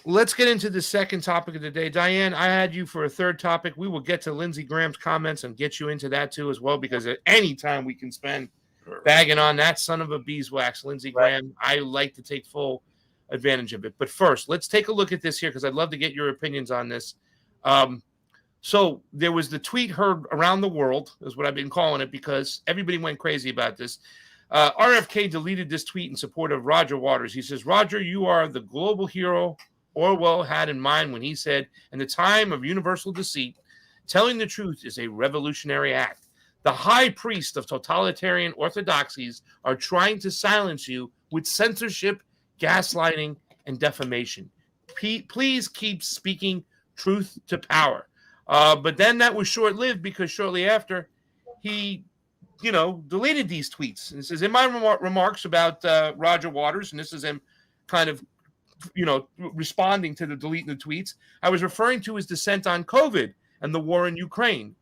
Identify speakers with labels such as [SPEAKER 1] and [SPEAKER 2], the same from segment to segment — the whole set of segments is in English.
[SPEAKER 1] let's get into the second topic of the day. Diane, I had you for a third topic. We will get to Lindsey Graham's comments and get you into that too as well, because at any time we can spend bagging on that son of a beeswax, Lindsey
[SPEAKER 2] Right.
[SPEAKER 1] Graham, I like to take full advantage of it. But first, let's take a look at this here because I'd love to get your opinions on this. Um, so there was the tweet heard around the world, is what I've been calling it, because everybody went crazy about this. RFK deleted this tweet in support of Roger Waters. He says, Roger, you are the global hero Orwell had in mind when he said, in the time of universal deceit, telling the truth is a revolutionary act. The high priest of totalitarian orthodoxies are trying to silence you with censorship, gaslighting, and defamation. Please keep speaking truth to power. But then that was short lived because shortly after, he deleted these tweets. And it says, in my remarks about Roger Waters, and this is him kind of, responding to the deleting the tweets, I was referring to his dissent on COVID and the war in Ukraine.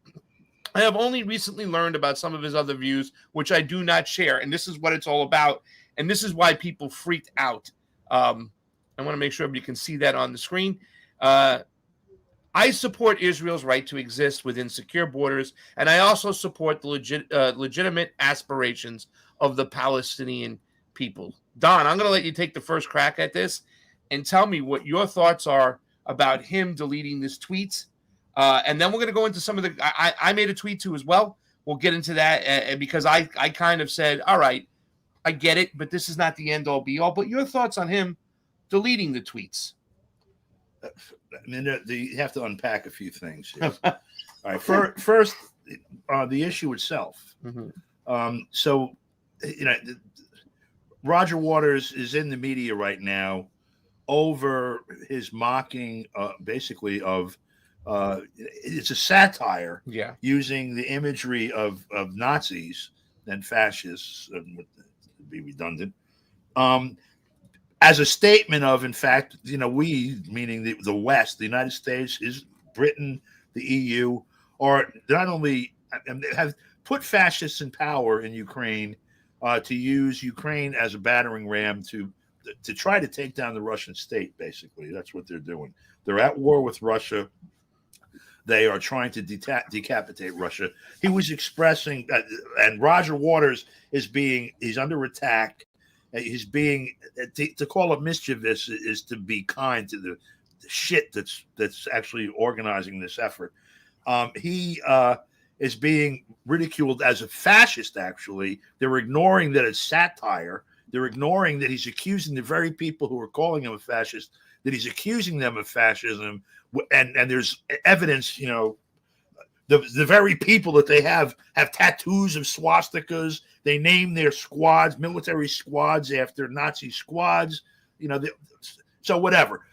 [SPEAKER 1] I have only recently learned about some of his other views, which I do not share. And this is what it's all about. And this is why people freaked out. I want to make sure everybody can see that on the screen. I support Israel's right to exist within secure borders, and I also support the legitimate aspirations of the Palestinian people. Don, I'm going to let you take the first crack at this and tell me what your thoughts are about him deleting this tweet. And then we're going to go into some of the... I made a tweet too as well. We'll get into that because I kind of said, all right, I get it, but this is not the end-all, be-all. But your thoughts on him deleting the tweets?
[SPEAKER 3] I mean, you have to unpack a few things here. All right, first, the issue itself.
[SPEAKER 1] Mm-hmm.
[SPEAKER 3] So, Roger Waters is in the media right now over his mocking, basically, of it's a satire, using the imagery of Nazis and fascists, to be redundant, as a statement of, in fact, we, meaning the West, the United States, is Britain, the EU, are not only have put fascists in power in Ukraine, to use Ukraine as a battering ram to try to take down the Russian state. Basically, that's what they're doing. They're at war with Russia. They are trying to decapitate Russia. He was expressing, and Roger Waters he's under attack. He's being, to call it mischievous is to be kind to the shit that's actually organizing this effort. He is being ridiculed as a fascist. Actually, they're ignoring that it's satire. They're ignoring that he's accusing the very people who are calling him a fascist, that he's accusing them of fascism. And there's evidence, the very people that they have tattoos of swastikas. They name their squads, military squads, after Nazi squads. So whatever.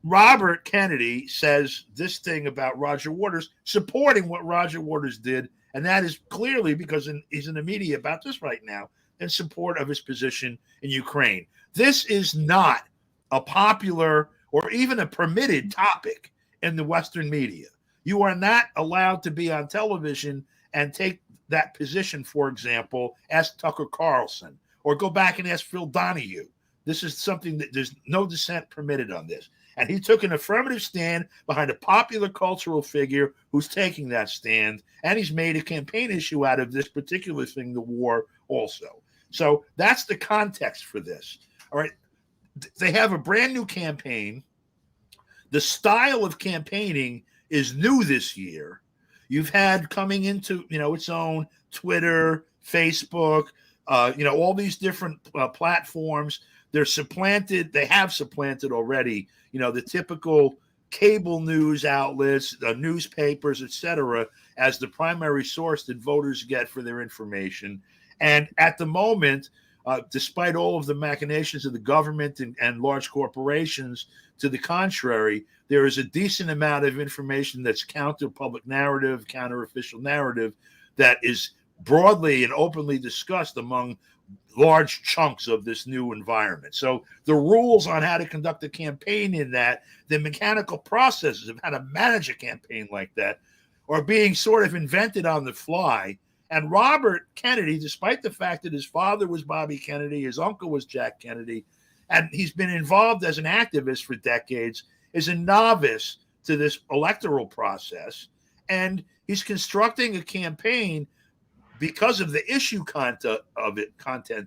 [SPEAKER 3] Robert Kennedy says this thing about Roger Waters, supporting what Roger Waters did, and that is clearly because he's in the media about this right now, in support of his position in Ukraine. This is not a popular or even a permitted topic in the Western media. You are not allowed to be on television and take that position. For example, ask Tucker Carlson or go back and ask Phil Donahue. This is something that there's no dissent permitted on this. And he took an affirmative stand behind a popular cultural figure who's taking that stand. And he's made a campaign issue out of this particular thing, the war also. So that's the context for this. All right. They have a brand new campaign. The style of campaigning is new this year. You've had coming into, its own Twitter, Facebook, all these different platforms. They have supplanted already, the typical cable news outlets, newspapers, etc., as the primary source that voters get for their information. And at the moment, despite all of the machinations of the government and large corporations to the contrary, there is a decent amount of information that's counter public narrative, counter official narrative, that is broadly and openly discussed among large chunks of this new environment. So the rules on how to conduct a campaign in that, the mechanical processes of how to manage a campaign like that, are being sort of invented on the fly. And Robert Kennedy, despite the fact that his father was Bobby Kennedy, his uncle was Jack Kennedy, and he's been involved as an activist for decades, is a novice to this electoral process. And he's constructing a campaign because of the issue content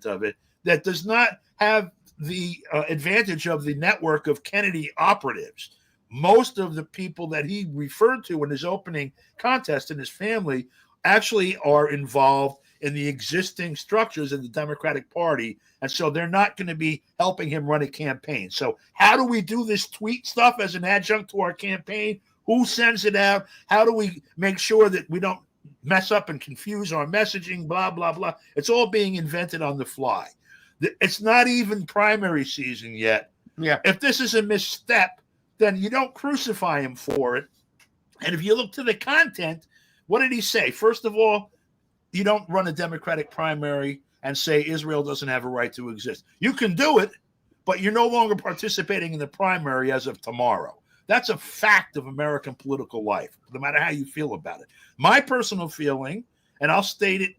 [SPEAKER 3] of it that does not have the advantage of the network of Kennedy operatives. Most of the people that he referred to in his opening contest and his family actually are involved in the existing structures of the Democratic Party. And so they're not going to be helping him run a campaign. So how do we do this tweet stuff as an adjunct to our campaign? Who sends it out? How do we make sure that we don't mess up and confuse our messaging, blah, blah, blah? It's all being invented on the fly. It's not even primary season yet.
[SPEAKER 1] Yeah.
[SPEAKER 3] If this is a misstep, then you don't crucify him for it. And if you look to the content, what did he say? First of all, you don't run a Democratic primary and say Israel doesn't have a right to exist. You can do it, but you're no longer participating in the primary as of tomorrow. That's a fact of American political life, no matter how you feel about it. My personal feeling, and I'll state it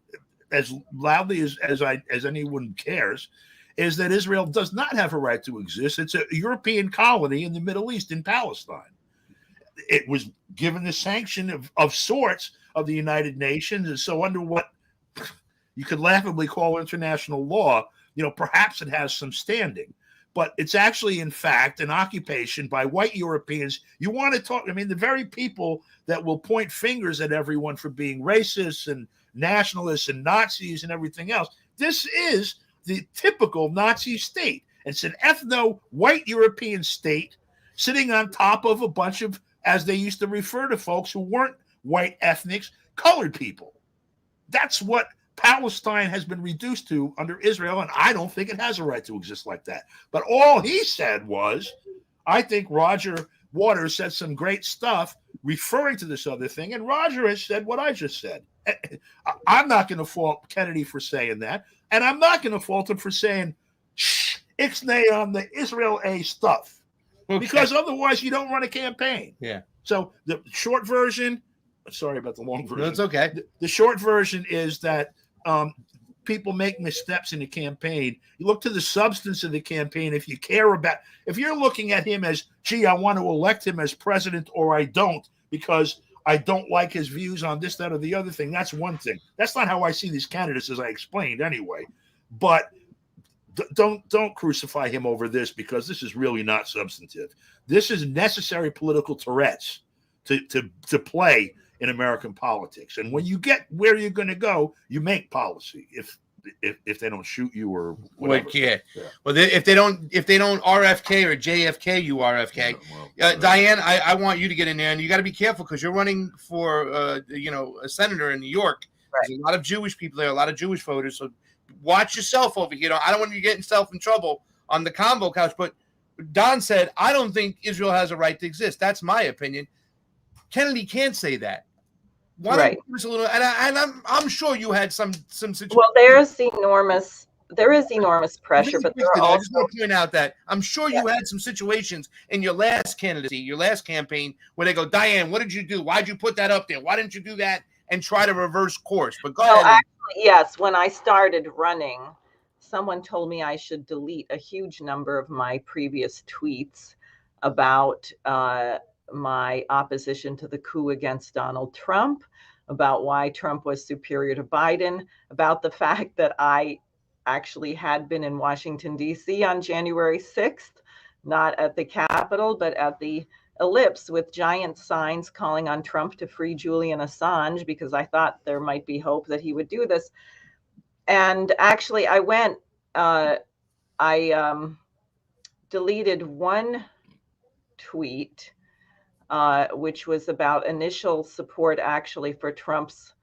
[SPEAKER 3] as loudly as anyone cares, is that Israel does not have a right to exist. It's a European colony in the Middle East, in Palestine. It was given the sanction of sorts of the United Nations, and so under what you could laughably call international law, perhaps it has some standing. But it's actually, in fact, an occupation by white Europeans. You want to talk, the very people that will point fingers at everyone for being racist and nationalists and Nazis and everything else. This is the typical Nazi state. It's an ethno-white European state sitting on top of a bunch of, as they used to refer to folks who weren't white ethnics, colored people. That's what Palestine has been reduced to under Israel, and I don't think it has a right to exist like that. But all he said was, I think Roger Waters said some great stuff referring to this other thing, and Roger has said what I just said. I'm not going to fault Kennedy for saying that, and I'm not going to fault him for saying, ixnay on the Israel A stuff, because otherwise you don't run a campaign.
[SPEAKER 1] Yeah.
[SPEAKER 3] So the short version, sorry about the long version.
[SPEAKER 1] No, it's okay.
[SPEAKER 3] The short version is that people make missteps in the campaign. You look to the substance of the campaign. If you're looking at him as, gee, I want to elect him as president, or I don't, because I don't like his views on this, that, or the other thing, that's one thing. That's not how I see these candidates, as I explained anyway. But don't crucify him over this, because this is really not substantive. This is necessary political Tourette's to play in American politics. And when you get where you're going to go, you make policy. If they don't shoot you or whatever.
[SPEAKER 1] Yeah. Well, if they don't RFK or JFK, you RFK. Diane, I want you to get in there, and you got to be careful, because you're running for a senator in New York. Right. There's a lot of Jewish people there, a lot of Jewish voters. So watch yourself over here. I don't want you getting yourself in trouble on the Convo Couch. But Don said, I don't think Israel has a right to exist. That's my opinion. Kennedy can't say that. Why don't you give us a little? And I'm sure you had some situation.
[SPEAKER 2] Well, there is enormous pressure, but there are also.
[SPEAKER 1] I just want to point out that I'm sure you had some situations in your last candidacy, your last campaign, where they go, Diane, what did you do? Why'd you put that up there? Why didn't you do that? And try to reverse course. But go ahead.
[SPEAKER 2] Actually, yes. When I started running, someone told me I should delete a huge number of my previous tweets about my opposition to the coup against Donald Trump, about why Trump was superior to Biden, about the fact that I actually had been in Washington, D.C. on January 6th, not at the Capitol, but at the Ellipse, with giant signs calling on Trump to free Julian Assange, because I thought there might be hope that he would do this. And actually, I deleted one tweet, which was about initial support actually for Trump's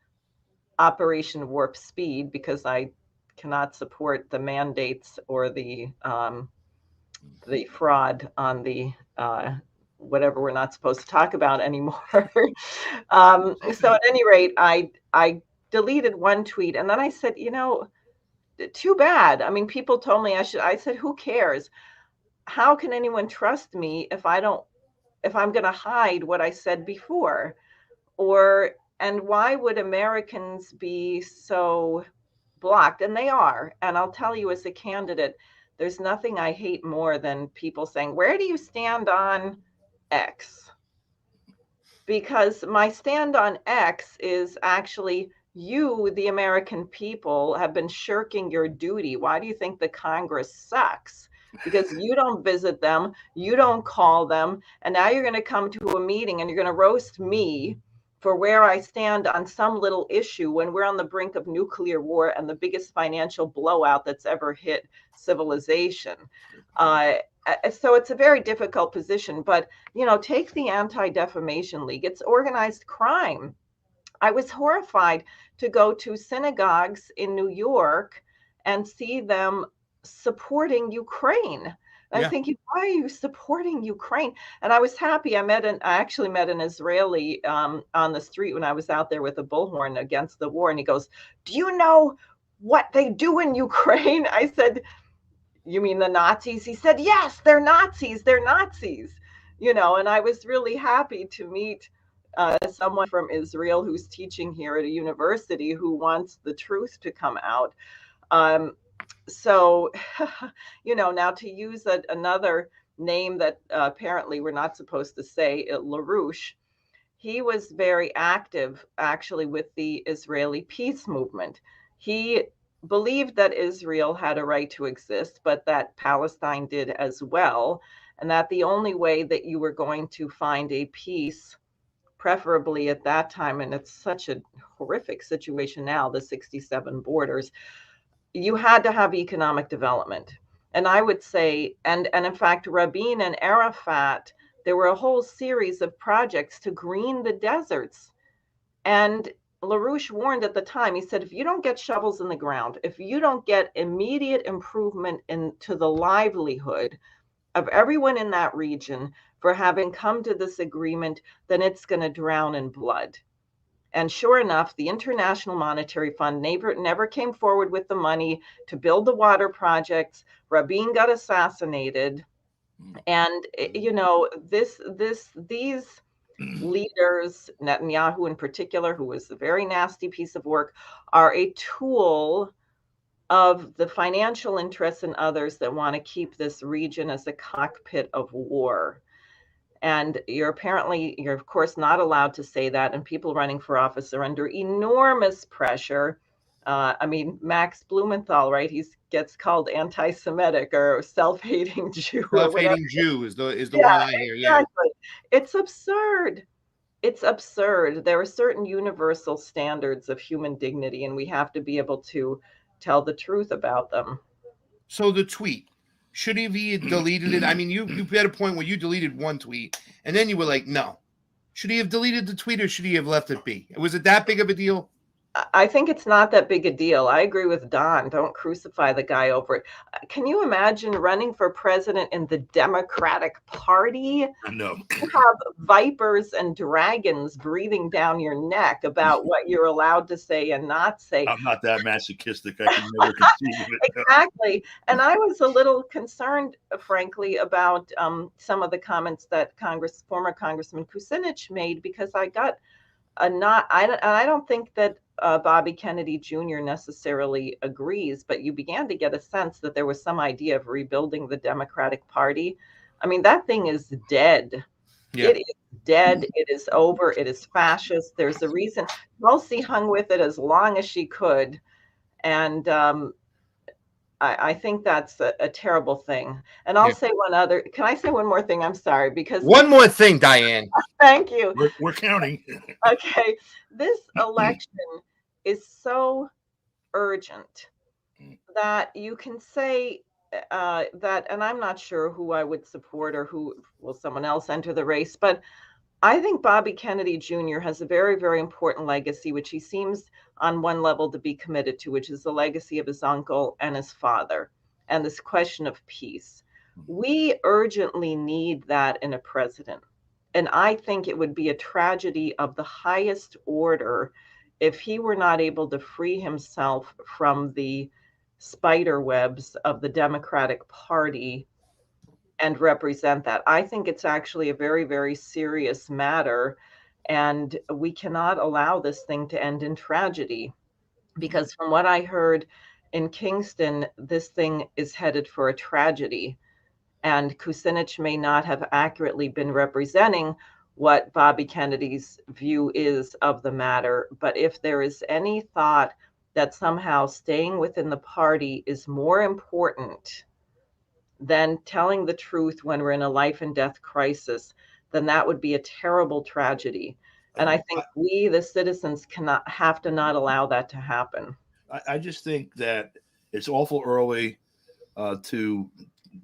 [SPEAKER 2] Operation Warp Speed, because I cannot support the mandates or the fraud on the whatever we're not supposed to talk about anymore. So at any rate, I deleted one tweet, and then I said, too bad. I mean, people told me I said, who cares? How can anyone trust me if I'm going to hide what I said before? And why would Americans be so blocked? And they are. And I'll tell you, as a candidate, there's nothing I hate more than people saying, where do you stand on X? Because my stand on X is actually, you, the American people, have been shirking your duty. Why do you think the Congress sucks? Because you don't visit them, you don't call them, and now you're going to come to a meeting and you're going to roast me for where I stand on some little issue when we're on the brink of nuclear war and the biggest financial blowout that's ever hit civilization. So it's a very difficult position, but, you know, take the Anti-Defamation League. It's organized crime. I was horrified to go to synagogues in New York and see them supporting Ukraine. And I'm thinking, why are you supporting Ukraine? And I was happy. I actually met an Israeli on the street when I was out there with a bullhorn against the war. And he goes, do you know what they do in Ukraine? I said, you mean the Nazis? He said, yes, they're Nazis. They're Nazis. You know, and I was really happy to meet someone from Israel who's teaching here at a university who wants the truth to come out. So, you know, now to use another name that apparently we're not supposed to say, LaRouche, he was very active actually with the Israeli peace movement. He believed that Israel had a right to exist, but that Palestine did as well, and that the only way that you were going to find a peace, preferably at that time, and it's such a horrific situation now, the 67 borders, you had to have economic development. And I would say, and in fact, Rabin and Arafat, there were a whole series of projects to green the deserts. And LaRouche warned at the time, he said, if you don't get shovels in the ground, if you don't get immediate improvement into the livelihood of everyone in that region for having come to this agreement, then it's going to drown in blood. And sure enough, the International Monetary Fund never came forward with the money to build the water projects. Rabin got assassinated. And, you know, these leaders, Netanyahu in particular, who was a very nasty piece of work, are a tool of the financial interests and others that want to keep this region as a cockpit of war. And you're of course not allowed to say that, and people running for office are under enormous pressure. I mean, Max Blumenthal, right? He gets called anti-Semitic or self-hating Jew.
[SPEAKER 1] Self-hating Jew is the one I hear.
[SPEAKER 2] Exactly. It's absurd. It's absurd. There are certain universal standards of human dignity, and we have to be able to tell the truth about them.
[SPEAKER 1] So the tweet, should he have deleted it? I mean, you had a point where you deleted one tweet, and then you were like, no. Should he have deleted the tweet, or should he have left it be? Was it that big of a deal?
[SPEAKER 2] I think it's not that big a deal. I agree with Don. Don't crucify the guy over it. Can you imagine running for president in the Democratic Party?
[SPEAKER 3] No.
[SPEAKER 2] You have vipers and dragons breathing down your neck about what you're allowed to say and not say.
[SPEAKER 3] I'm not that masochistic. I can never conceive of it.
[SPEAKER 2] Exactly. And I was a little concerned, frankly, about some of the comments that former Congressman Kucinich made, because I got I don't think that Bobby Kennedy Jr. necessarily agrees, but you began to get a sense that there was some idea of rebuilding the Democratic Party. I mean, that thing is dead. Yeah. It is dead. It is over. It is fascist. There's a reason. Tulsi hung with it as long as she could. And I think that's a terrible thing. And I'll say can I say one more thing? I'm sorry, because
[SPEAKER 1] one more thing, Diane.
[SPEAKER 2] Thank you.
[SPEAKER 3] We're counting.
[SPEAKER 2] Okay. This election is so urgent that you can say that, and I'm not sure who I would support or who will someone else enter the race, but I think Bobby Kennedy Jr. has a very, very important legacy, which he seems on one level to be committed to, which is the legacy of his uncle and his father, and this question of peace. We urgently need that in a president. And I think it would be a tragedy of the highest order if he were not able to free himself from the spider webs of the Democratic Party and represent that. I think it's actually a very, very serious matter, and we cannot allow this thing to end in tragedy, because from what I heard, in Kingston, this thing is headed for a tragedy. And Kucinich may not have accurately been representing what Bobby Kennedy's view is of the matter. But if there is any thought that somehow staying within the party is more important than telling the truth when we're in a life and death crisis, then that would be a terrible tragedy. And I think we, the citizens, have to not allow that to happen.
[SPEAKER 3] I just think that it's awful early to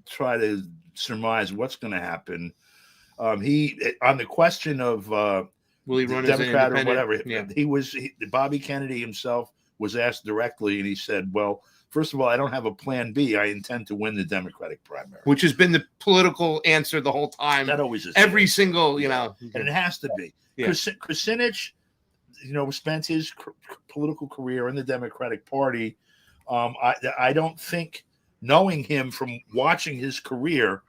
[SPEAKER 3] try to surmise what's going to happen. He, on the question of
[SPEAKER 1] will he run
[SPEAKER 3] Democrat
[SPEAKER 1] as
[SPEAKER 3] or whatever,
[SPEAKER 1] yeah.
[SPEAKER 3] Bobby Kennedy himself was asked directly, and he said, "Well, first of all, I don't have a plan B. I intend to win the Democratic primary,"
[SPEAKER 1] which has been the political answer the whole time.
[SPEAKER 3] That always is
[SPEAKER 1] every single, you know,
[SPEAKER 3] and it has to be.
[SPEAKER 1] Yeah.
[SPEAKER 3] Kucinich, you know, spent his political career in the Democratic Party. I don't think, knowing him from watching his career,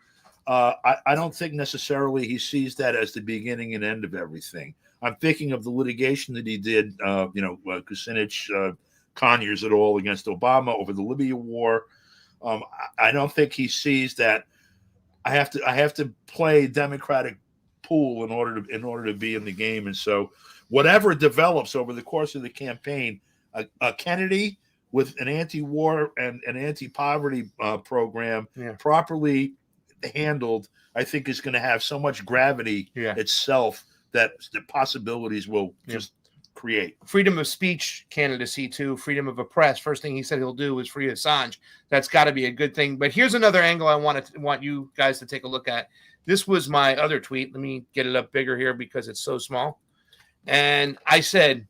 [SPEAKER 3] I don't think necessarily he sees that as the beginning and end of everything. I'm thinking of the litigation that he did, Kucinich, Conyers et al. Against Obama over the Libya war. I don't think he sees that I have to play Democratic pool in order to be in the game. And so whatever develops over the course of the campaign, a Kennedy with an anti-war and an anti-poverty program properly handled, I think is going to have so much gravity itself that the possibilities will just create.
[SPEAKER 1] Freedom of speech candidacy too, freedom of a press. First thing he said he'll do is free Assange. That's got to be a good thing. But here's another angle I want you guys to take a look at. This was my other tweet. Let me get it up bigger here because it's so small. And I said,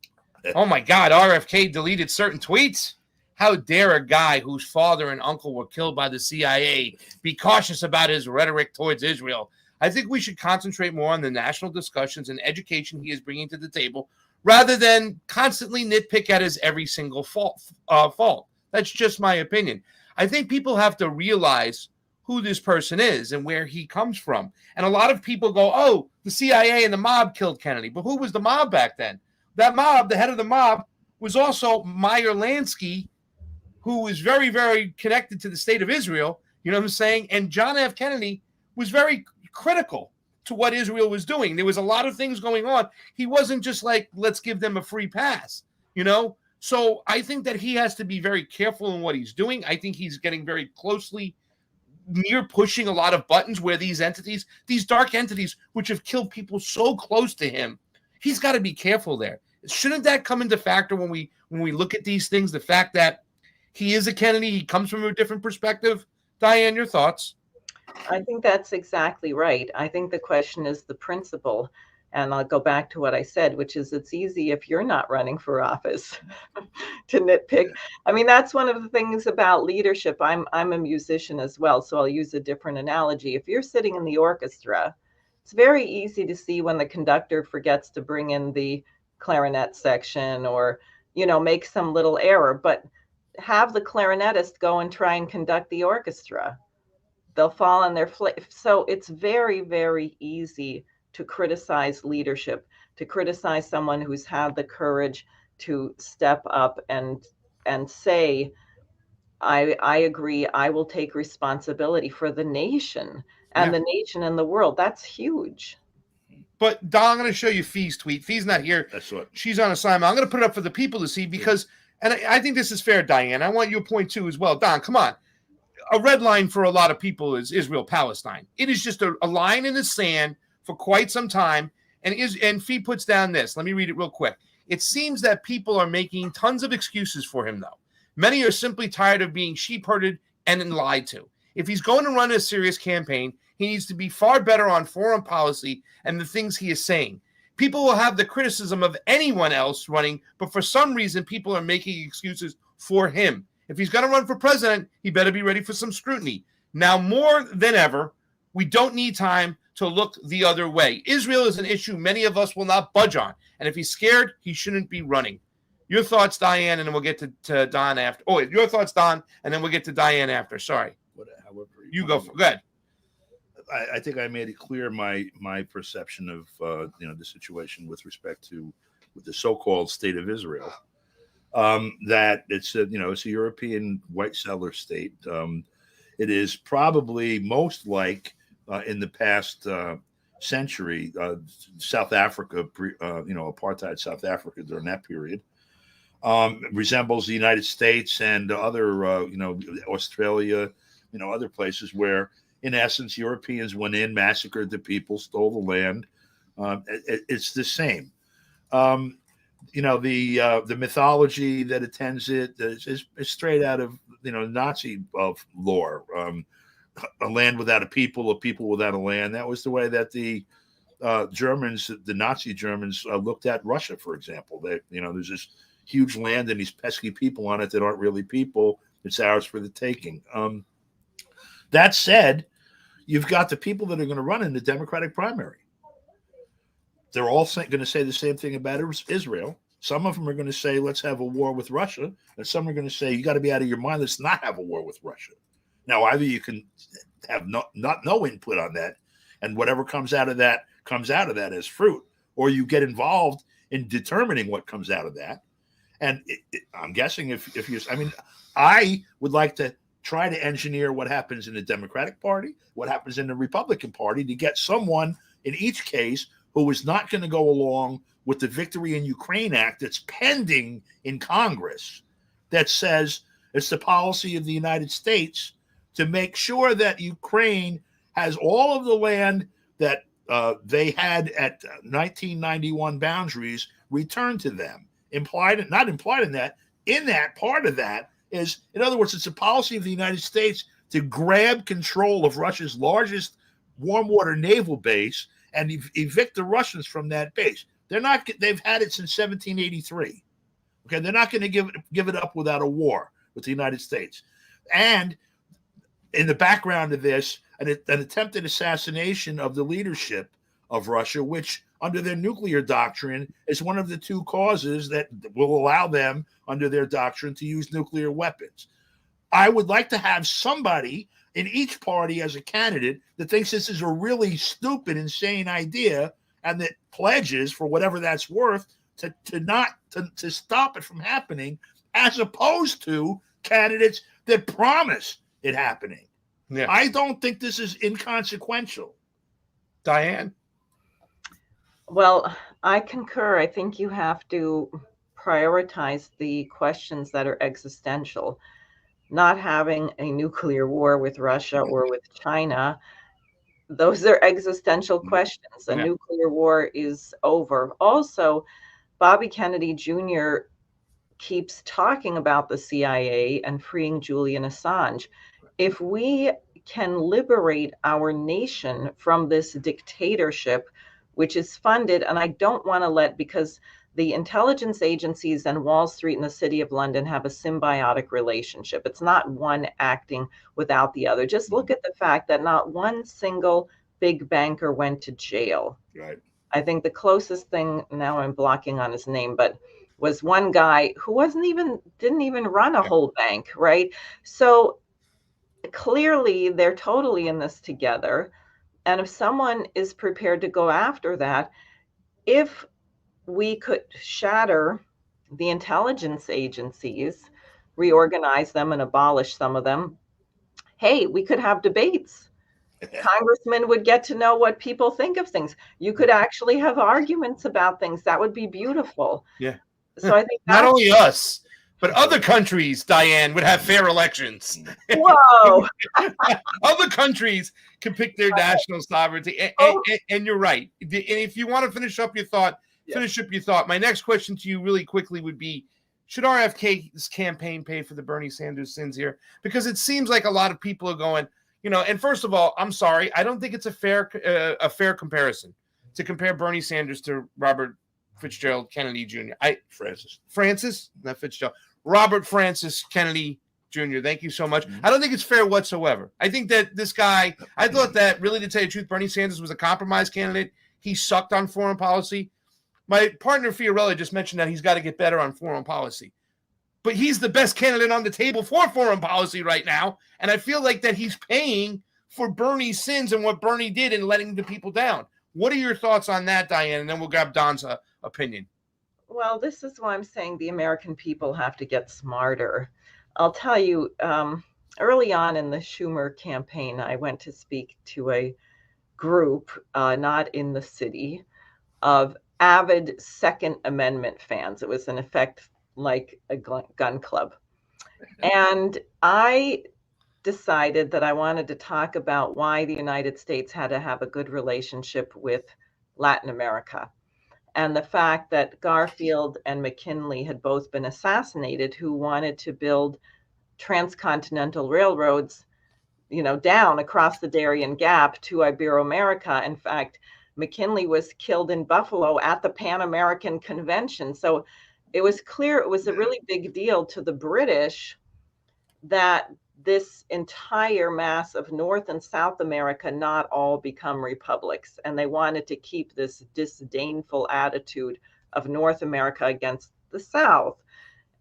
[SPEAKER 1] oh my God, RFK deleted certain tweets. How dare a guy whose father and uncle were killed by the CIA be cautious about his rhetoric towards Israel? I think we should concentrate more on the national discussions and education he is bringing to the table rather than constantly nitpick at his every single fault. That's just my opinion. I think people have to realize who this person is and where he comes from. And a lot of people go, oh, the CIA and the mob killed Kennedy. But who was the mob back then? That mob, the head of the mob, was also Meyer Lansky, who was very, very connected to the state of Israel. You know what I'm saying? And John F. Kennedy was very critical to what Israel was doing. There was a lot of things going on. He wasn't just like, let's give them a free pass, you know? So I think that he has to be very careful in what he's doing. I think he's getting very closely near pushing a lot of buttons where these entities, these dark entities, which have killed people so close to him, he's got to be careful there. Shouldn't that come into factor when we look at these things? The fact that he is a Kennedy, he comes from a different perspective. Diane, your thoughts?
[SPEAKER 2] I think that's exactly right. I think the question is the principle. And I'll go back to what I said, which is it's easy if you're not running for office to nitpick. I mean, that's one of the things about leadership. I'm a musician as well, so I'll use a different analogy. If you're sitting in the orchestra, it's very easy to see when the conductor forgets to bring in the clarinet section or, you know, make some little error, but have the clarinetist go and try and conduct the orchestra. They'll fall on their So it's very, very easy to criticize leadership, to criticize someone who's had the courage to step up and say, I agree, I will take responsibility for the nation and the nation and the world. That's huge.
[SPEAKER 1] But Don, I'm going to show you Fee's tweet. Fee's not here.
[SPEAKER 3] That's what
[SPEAKER 1] she's on assignment. I'm going to put it up for the people to see because, and I think this is fair, Diane. I want your point too as well. Don, come on. A red line for a lot of people is Israel-Palestine. It is just a line in the sand for quite some time. And Fee puts down this. Let me read it real quick. It seems that people are making tons of excuses for him, though. Many are simply tired of being sheep-herded and then lied to. If he's going to run a serious campaign, he needs to be far better on foreign policy and the things he is saying. People will have the criticism of anyone else running, but for some reason, people are making excuses for him. If he's going to run for president, he better be ready for some scrutiny. Now, more than ever, we don't need time to look the other way. Israel is an issue many of us will not budge on. And if he's scared, he shouldn't be running. Your thoughts, Diane, and then we'll get to Don after. Oh, your thoughts, Don, and then we'll get to Diane after. Sorry.
[SPEAKER 3] However
[SPEAKER 1] you go. Go ahead.
[SPEAKER 3] I think I made it clear my perception of the situation with respect to the so-called state of Israel. that it's it's a European white settler state. It is probably most like in the past century, South Africa, apartheid South Africa during that period, resembles the United States and other, Australia, other places where, in essence, Europeans went in, massacred the people, stole the land. It's the same. The mythology that attends it is straight out of Nazi lore. A land without a people without a land. That was the way that the Germans, the Nazi Germans, looked at Russia, for example. There's this huge land and these pesky people on it that aren't really people. It's ours for the taking. That said, you've got the people that are going to run in the Democratic primary. They're all going to say the same thing about Israel. Some of them are going to say, let's have a war with Russia. And some are going to say, you got to be out of your mind. Let's not have a war with Russia. Now, either you can have no input on that, and whatever comes out of that as fruit, or you get involved in determining what comes out of that. And I'm guessing I would like to try to engineer what happens in the Democratic Party, what happens in the Republican Party, to get someone in each case who is not going to go along with the Victory in Ukraine Act that's pending in Congress, that says it's the policy of the United States to make sure that Ukraine has all of the land that they had at 1991 boundaries returned to them. Not implied in that part of that is, in other words, it's a policy of the United States to grab control of Russia's largest warm water naval base and evict the Russians from that base. They've had it since 1783. Okay, they're not going to give it up without a war with the United States. And in the background of this, an attempted assassination of the leadership of Russia, which under their nuclear doctrine is one of the two causes that will allow them, under their doctrine, to use nuclear weapons. I would like to have somebody in each party as a candidate that thinks this is a really stupid, insane idea, and that pledges, for whatever that's worth, to stop it from happening, as opposed to candidates that promise it happening.
[SPEAKER 1] Yeah.
[SPEAKER 3] I don't think this is inconsequential.
[SPEAKER 1] Diane?
[SPEAKER 2] Well, I concur. I think you have to prioritize the questions that are existential. Not having a nuclear war with Russia or with China, those are existential questions. A nuclear war is over. Also, Bobby Kennedy Jr. keeps talking about the CIA and freeing Julian Assange. If we can liberate our nation from this dictatorship, which is funded, and I don't want to because the intelligence agencies and Wall Street and the City of London have a symbiotic relationship. It's not one acting without the other. Just look at the fact that not one single big banker went to jail.
[SPEAKER 3] Right.
[SPEAKER 2] I think the closest thing, now I'm blocking on his name, but was one guy who didn't even run a whole bank, right? So clearly they're totally in this together. And if someone is prepared to go after that, if we could shatter the intelligence agencies, reorganize them and abolish some of them, hey, we could have debates. Congressmen would get to know what people think of things. You could actually have arguments about things. That would be beautiful.
[SPEAKER 1] Yeah.
[SPEAKER 2] So I think
[SPEAKER 1] not only us, but other countries, Diane, would have fair elections.
[SPEAKER 2] Whoa.
[SPEAKER 1] Other countries can pick their national sovereignty. And you're right. And if you want to finish up your thought, My next question to you really quickly would be, should RFK's campaign pay for the Bernie Sanders sins here? Because it seems like a lot of people are going, and first of all, I'm sorry, I don't think it's a fair comparison to compare Bernie Sanders to Robert Fitzgerald Kennedy Jr. Francis, not Fitzgerald. Robert Francis Kennedy Jr. Thank you so much. Mm-hmm. I don't think it's fair whatsoever. I think that this guy, I thought that, really, to tell you the truth, Bernie Sanders was a compromise candidate. He sucked on foreign policy. My partner Fiorella just mentioned that he's got to get better on foreign policy. But he's the best candidate on the table for foreign policy right now. And I feel like that he's paying for Bernie's sins and what Bernie did in letting the people down. What are your thoughts on that, Diane? And then we'll grab Don's opinion.
[SPEAKER 2] Well, this is why I'm saying the American people have to get smarter. I'll tell you, early on in the Schumer campaign, I went to speak to a group, not in the city, of avid Second Amendment fans. It was in effect like a gun club. And I decided that I wanted to talk about why the United States had to have a good relationship with Latin America, and the fact that Garfield and McKinley had both been assassinated, who wanted to build transcontinental railroads, down across the Darien Gap to Iberoamerica. In fact, McKinley was killed in Buffalo at the Pan American Convention. So it was clear it was a really big deal to the British that this entire mass of North and South America not all become republics. And they wanted to keep this disdainful attitude of North America against the South.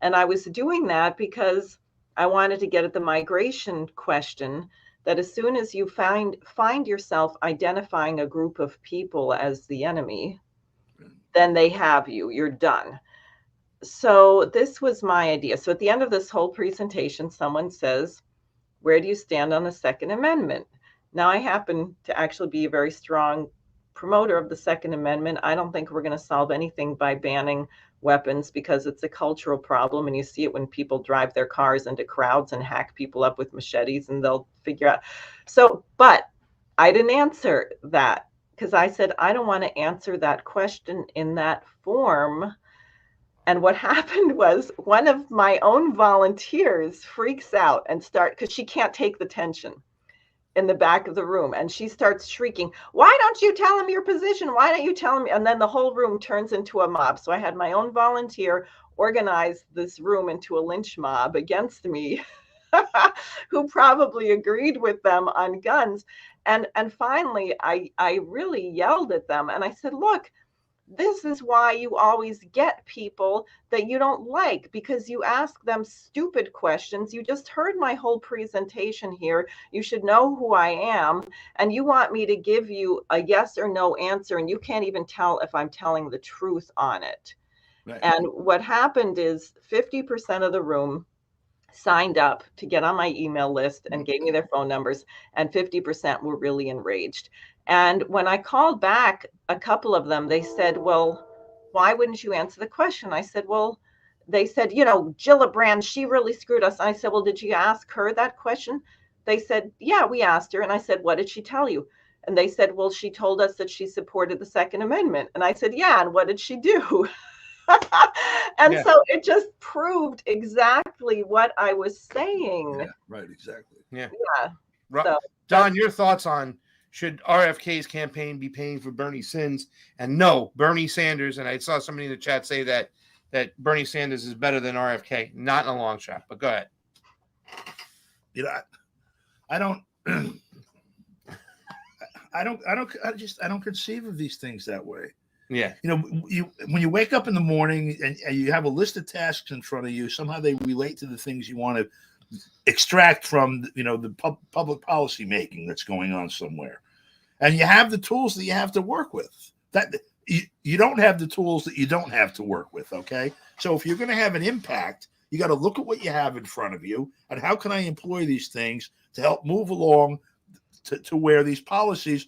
[SPEAKER 2] And I was doing that because I wanted to get at the migration question, that as soon as you find yourself identifying a group of people as the enemy, then they have you, you're done. So this was my idea. So at the end of this whole presentation, someone says, where do you stand on the Second Amendment? Now, I happen to actually be a very strong promoter of the Second Amendment. I don't think we're going to solve anything by banning weapons, because it's a cultural problem. And you see it when people drive their cars into crowds and hack people up with machetes, and they'll figure out. So, but I didn't answer that, because I said, I don't want to answer that question in that form. And what happened was, one of my own volunteers freaks out and because she can't take the tension in the back of the room. And she starts shrieking, why don't you tell him your position? Why don't you tell him? And then the whole room turns into a mob. So I had my own volunteer organize this room into a lynch mob against me, who probably agreed with them on guns. And finally, I really yelled at them. And I said, look, this is why you always get people that you don't like, because you ask them stupid questions. You just heard my whole presentation here. You should know who I am. And you want me to give you a yes or no answer, and you can't even tell if I'm telling the truth on it. Right. And what happened is 50% of the room signed up to get on my email list and gave me their phone numbers, and 50% were really enraged. And when I called back, a couple of them, they said, well, why wouldn't you answer the question? I said, well, they said, Gillibrand, she really screwed us. I said, well, did you ask her that question? They said, yeah, we asked her. And I said, what did she tell you? And they said, well, she told us that she supported the Second Amendment. And I said, yeah, and what did she do? And so it just proved exactly what I was saying.
[SPEAKER 3] Yeah, right, exactly.
[SPEAKER 1] Yeah.
[SPEAKER 2] So,
[SPEAKER 1] Don, your thoughts on, should RFK's campaign be paying for Bernie's sins? And no, Bernie Sanders, and I saw somebody in the chat say that Bernie Sanders is better than RFK. Not in a long shot, but go ahead.
[SPEAKER 3] I don't conceive of these things that way.
[SPEAKER 1] Yeah.
[SPEAKER 3] When you wake up in the morning and you have a list of tasks in front of you, somehow they relate to the things you want to extract from, the public policy making that's going on somewhere. And you have the tools that you have to work with. That you don't have the tools that you don't have to work with, okay? So if you're going to have an impact, you got to look at what you have in front of you and how can I employ these things to help move along to where these policies,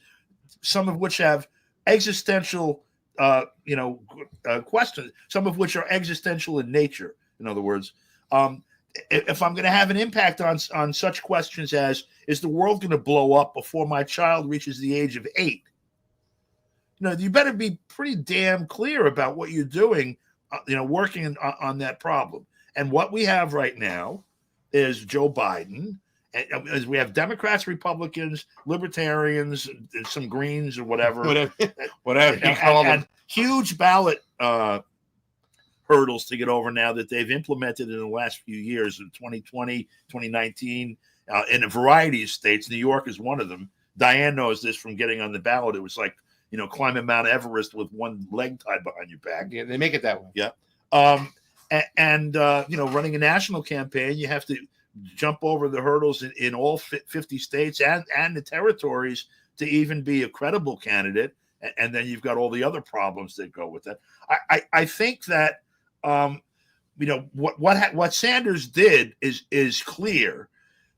[SPEAKER 3] some of which have existential questions, some of which are existential in nature. In other words, if I'm going to have an impact on such questions as, is the world going to blow up before my child reaches the age of 8? You better be pretty damn clear about what you're doing, working on that problem. And what we have right now is Joe Biden. As we have Democrats, Republicans, Libertarians, and some Greens or whatever
[SPEAKER 1] you call them.
[SPEAKER 3] And huge ballot hurdles to get over now that they've implemented in the last few years, in 2020, 2019, in a variety of states. New York is one of them. Diane knows this from getting on the ballot. It was like, climbing Mount Everest with one leg tied behind your back.
[SPEAKER 1] Yeah, they make it that way.
[SPEAKER 3] Yeah. Running a national campaign, you have to jump over the hurdles in all 50 states and the territories to even be a credible candidate. and then you've got all the other problems that go with that. I think that what Sanders did is clear,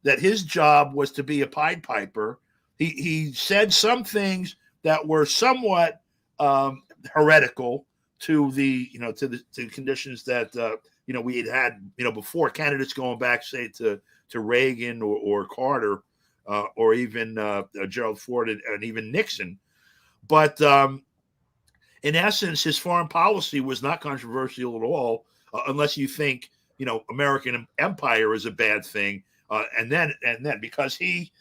[SPEAKER 3] that his job was to be a Pied Piper. He said some things that were somewhat heretical to the conditions that we had before, candidates going back, say, to Reagan or Carter or even Gerald Ford and even Nixon. But in essence, his foreign policy was not controversial at all, unless you think American empire is a bad thing. And then because he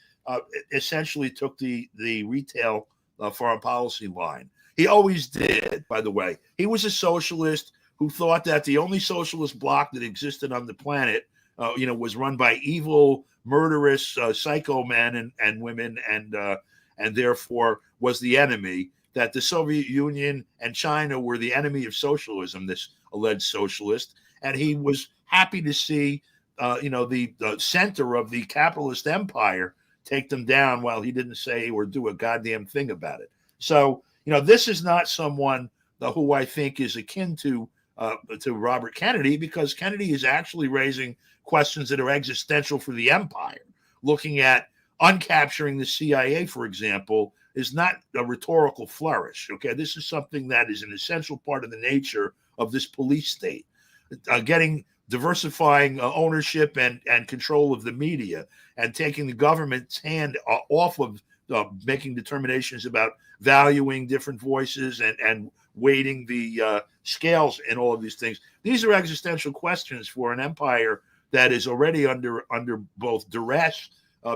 [SPEAKER 3] essentially took the retail foreign policy line. He always did, by the way. He was a socialist who thought that the only socialist bloc that existed on the planet, was run by evil, murderous, psycho men and women, and therefore was the enemy. That the Soviet Union and China were the enemy of socialism. This alleged socialist, and he was happy to see, the center of the capitalist empire take them down, while he didn't say or do a goddamn thing about it. So, this is not someone who I think is akin to Robert Kennedy, because Kennedy is actually raising questions that are existential for the empire. Looking at uncapturing the CIA, for example, is not a rhetorical flourish. Okay, this is something that is an essential part of the nature of this police state. Diversifying ownership and control of the media, and taking the government's hand off of making determinations about valuing different voices and weighting the scales and all of these things. These are existential questions for an empire that is already under both duress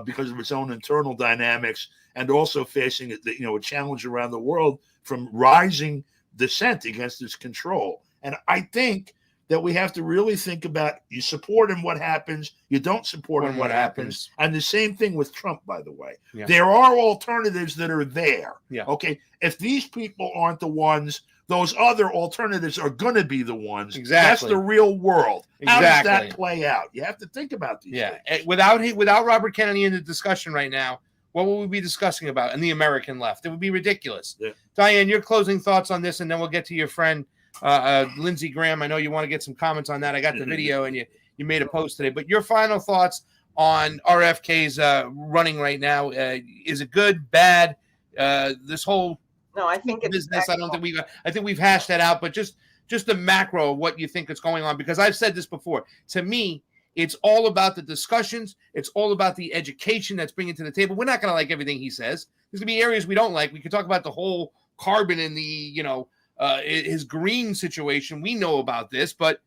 [SPEAKER 3] because of its own internal dynamics, and also facing a challenge around the world from rising dissent against its control. And I think that we have to really think about, you support him, what happens, you don't support him, what happens. And the same thing with Trump, by the way. Yeah. There are alternatives that are there. Yeah. Okay. If these people aren't the ones, those other alternatives are going to be the ones.
[SPEAKER 1] Exactly.
[SPEAKER 3] That's the real world. Exactly. How does that play out? You have to think about these things.
[SPEAKER 1] Without Robert Kennedy in the discussion right now, what will we be discussing about in the American left? It would be ridiculous. Yeah. Diane, your closing thoughts on this, and then we'll get to your friend Lindsey Graham. I know you want to get some comments on that. I got the video, and you made a post today. But your final thoughts on RFK's running right now? Is it good, bad? This whole
[SPEAKER 2] I think it's
[SPEAKER 1] business. I think we've hashed that out. But just the macro of what you think is going on, because I've said this before. To me, it's all about the discussions. It's all about the education that's bringing to the table. We're not going to like everything he says. There's going to be areas we don't like. We could talk about the whole carbon and the his green situation. We know about this, but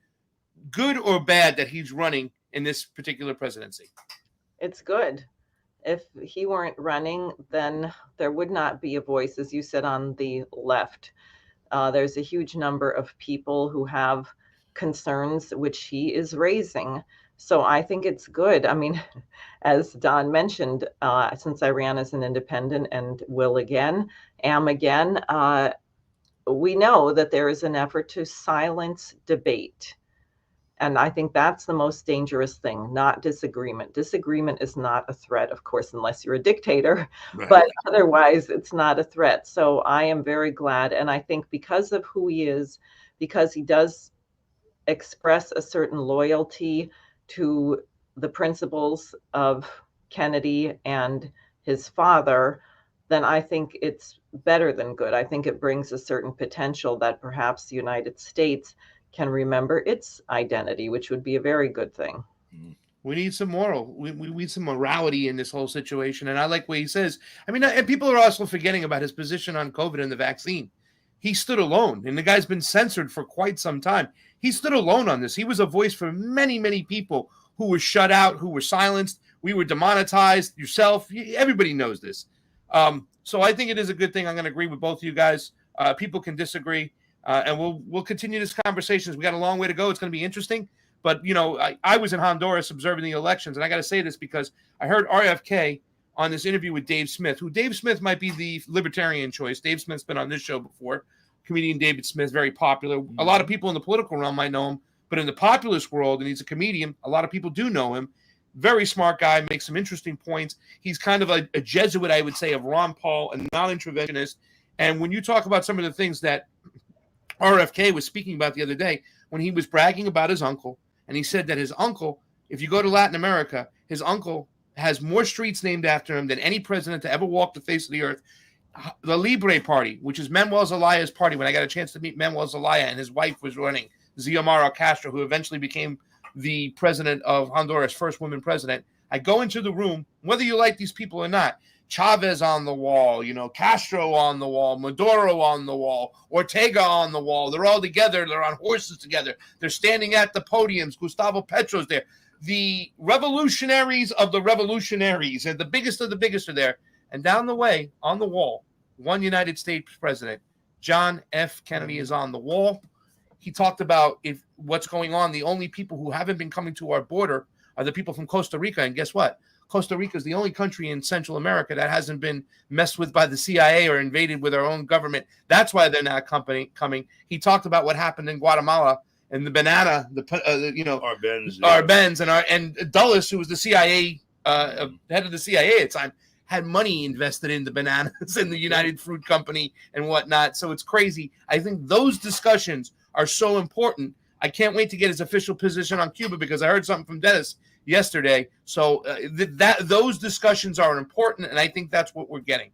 [SPEAKER 1] good or bad that he's running in this particular presidency?
[SPEAKER 2] It's good. If he weren't running, then there would not be a voice, as you said, on the left. There's a huge number of people who have concerns which he is raising. So I think it's good. I mean, as Don mentioned, since I ran as an independent and am again, we know that there is an effort to silence debate. And I think that's the most dangerous thing, not disagreement. Disagreement is not a threat, of course, unless you're a dictator, right. But otherwise it's not a threat. So I am very glad. And I think because of who he is, because he does express a certain loyalty to the principles of Kennedy and his father, then I think it's better than good. I think it brings a certain potential that perhaps the United States can remember its identity, which would be a very good thing.
[SPEAKER 1] We need some we need some morality in this whole situation. And I like what he says. I mean, and people are also forgetting about his position on COVID and the vaccine. He stood alone, and the guy's been censored for quite some time. He stood alone on this. He was a voice for many, many people who were shut out, who were silenced. We were demonetized, yourself. Everybody knows this. So I think it is a good thing. I'm going to agree with both of you guys. People can disagree. And we'll continue this conversation. We got a long way to go. It's going to be interesting. But, I was in Honduras observing the elections, and I got to say this because I heard RFK on this interview with Dave Smith, who Dave Smith might be the libertarian choice. Dave Smith's been on this show before. Comedian David Smith, very popular. A lot of people in the political realm might know him, but in the populist world, and he's a comedian, a lot of people do know him. Very smart guy, makes some interesting points. He's kind of a Jesuit, I would say, of Ron Paul, a non-interventionist. And when you talk about some of the things that RFK was speaking about the other day, when he was bragging about his uncle, and he said that his uncle, if you go to Latin America, his uncle has more streets named after him than any president to ever walk the face of the earth. The Libre Party, which is Manuel Zelaya's party, when I got a chance to meet Manuel Zelaya and his wife was running, Xiomara Castro, who eventually became the president of Honduras, first woman president. I go into the room, whether you like these people or not, Chavez on the wall, Castro on the wall, Maduro on the wall, Ortega on the wall. They're all together. They're on horses together. They're standing at the podiums. Gustavo Petro's there. The revolutionaries of the revolutionaries, and the biggest of the biggest are there. And down the way, on the wall, one United States president, John F. Kennedy, is on the wall. He talked about what's going on. The only people who haven't been coming to our border are the people from Costa Rica. And guess what? Costa Rica is the only country in Central America that hasn't been messed with by the CIA or invaded with our own government. That's why they're not coming. He talked about what happened in Guatemala and the banana, Arbenz and Dulles, who was the CIA head of the CIA at the time, had money invested in the bananas and the United Fruit Company and whatnot. So it's crazy. I think those discussions are so important. I can't wait to get his official position on Cuba, because I heard something from Dennis yesterday. So those discussions are important, and I think that's what we're getting.